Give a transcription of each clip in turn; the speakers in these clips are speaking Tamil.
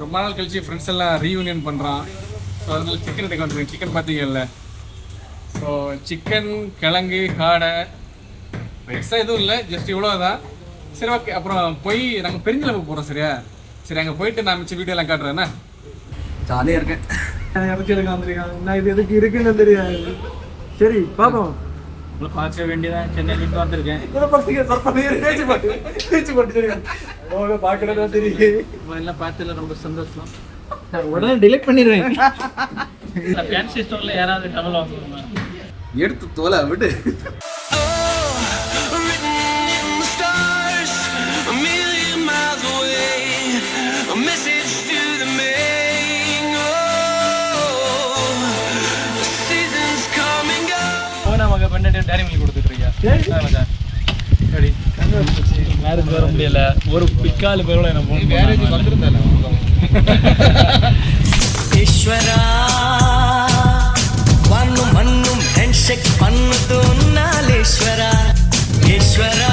ரொம்ப நாள் கழிச்சு ஃப்ரெண்ட்ஸ் எல்லாம் ரீயூனியன் பண்ணுறான். ஸோ அதனால சிக்கன் எடுக்க வந்துருக்கேன். சிக்கன் பார்த்தீங்கல்ல, ஸோ சிக்கன், கிழங்கு, காடை, எக்ஸ்ட்ரா எதுவும் இல்லை, ஜஸ்ட் இவ்வளோ தான். சரி ஓகே, அப்புறம் போய் நாங்கள் பெருஞ்சளவு போகிறோம். சரியா? சரி, அங்கே போயிட்டு நான் மிச்ச வீடியோலாம் காட்டுறேன்னா ஜாலியாக இருக்கேன். எனக்கு எடுக்க வந்துருக்காங்க, நான் இது எதுக்கு இருக்குன்னு தெரியாது. சரி பாப்போம். உங்களை பார்க்க வேண்டியதான், சென்னையிலேருந்து வந்திருக்கேன். பார்க்கறதா தெரியும். எல்லாம் பார்த்ததுல ரொம்ப சந்தோஷம். உடனே டிலீட் பண்ணிடுவேன். ஃபேன்சி ஸ்டோர்ல யாராவது டவல் வாங்குவாங்க, எடுத்து தோலை விடு. டேரி மில்க் கொடுத்துட்டு இருக்கியா? சரி, மேரேஜ் வர முடியல. ஒரு பிக்கால் பேரோட என்ன போன் மேரேஜ் வந்துருந்தானே. ஈஸ்வரா வானும் மண்ணும் ஹேண்ட்ஷேக் பண்ணுது நாளேஸ்வரா. ஈஸ்வரா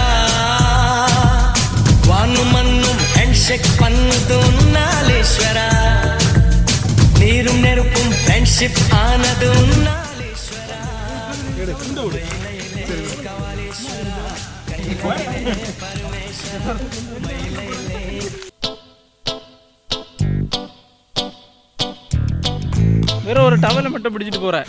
வானும் மண்ணும் ஹேண்ட்ஷேக் பண்ணுது நாளேஸ்வரா. நீரும் நெருப்பும் ஃப்ரெண்ட்ஷிப் ஆனது நாளேஸ்வரா. வேற ஒரு டவலை மட்டும் பிடிச்சிட்டு போறேன்.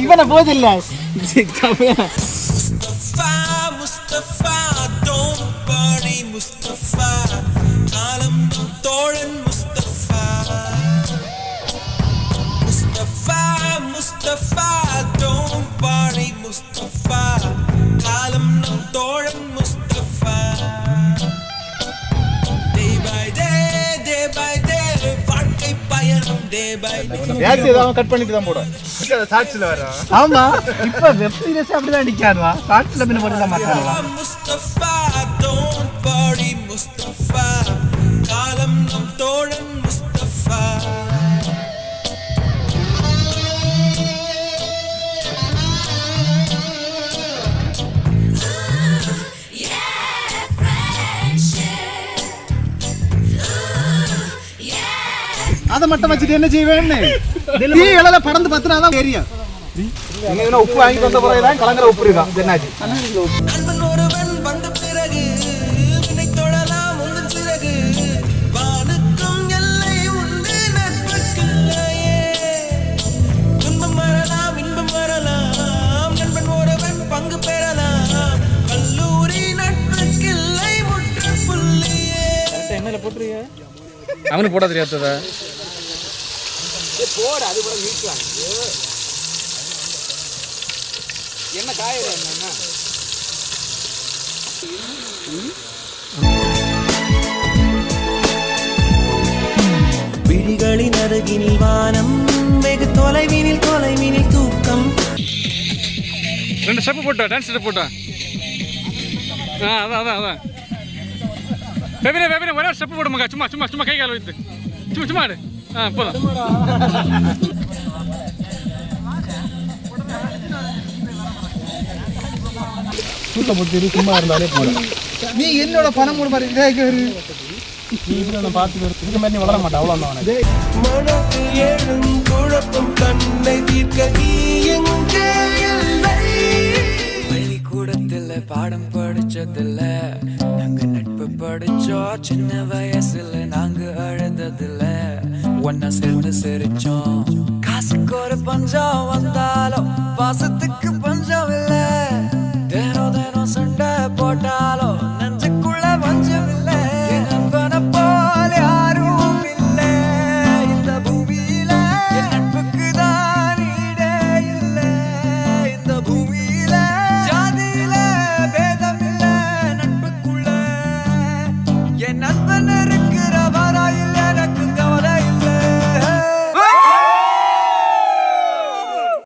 இவனை போதில்ல. முஸ்தபா don't worry முஸ்தபா காலம் தோழன் முஸ்தபா. முஸ்தபா முஸ்தபா don't worry முஸ்தபா காலம் நம் தோழன் முஸ்தபா. day by day வாழ்க்கை பயணம் day by day. ஏதாவது கட் பண்ணிட்டு தான் போடுவேன். சாட்சில வர. ஆமா, இப்ப வெப் சீரிஸ் அப்படிதான் நிக்காதா. சாட்சில பின்ன போறத மாட்டாங்களா? முஸ்தபா don't worry முஸ்தபா காலம் நம் தோழன் முஸ்தபா. அதை மட்டும் வச்சுட்டு என்ன செய்வேன்னு நீ இளல படந்து பத்தினாதான் தெரியும். நீங்க உப்பு வாங்கி வந்த பிறகுதான் கலங்கர உப்பு இருக்கான். என்னாச்சு? நண்பன் ஒருவன் வந்த பிறகு வினை தொழலாம் உந்தன் சிறகு. வானுக்கும் எல்லை உண்டு நட்புக்குள்ளையே. துன்பம் வரலாம் இன்பம் வரலாம், நண்பன் ஒருவன் பங்கு பெறலாம். கல்லூரி நட்புக்கில்லை முற்றுப்புள்ளியே. என்னல போட்டுறிய? அவனுக்கு போட தெரியாததா? போட அது கூட மீட்றாங்க. என்ன காயற என்ன? விழிகளின் அருகினில் வானம், வெகு தொலைவினில் தூக்கம். ரெண்டு ஸ்டெப் போட்டா, டான்ஸ் ஸ்டெப் போட்டா. அதான் பேபினே ஒரே ஸ்டெப் போடு மகா. சும்மா கை கால் வைத்து சும்மா ஆடு. போதும். தூக்க போட்டு சும்மா இருந்தாலே போதும். நீ என்னோட பணம் மூணு மாதிரி பார்த்து இதுக்கு மாதிரி நீ வளர மாட்டேன். அவ்வளோ மனத்தில் எழும் குழப்பம் கண்ணை தீர்க்க நீ எங்கே இல்லை. பள்ளிக்கூடத்தில் பாடம் படிச்சதில்ல, நாங்க நட்பு படிச்சோம். சின்ன வயசுல நாங்க அழுததில்ல, ஒன்னா சேர்ந்து சிரிச்சோம். காசுக்கு ஒரு பஞ்சம் வந்தாலும் பாசத்தை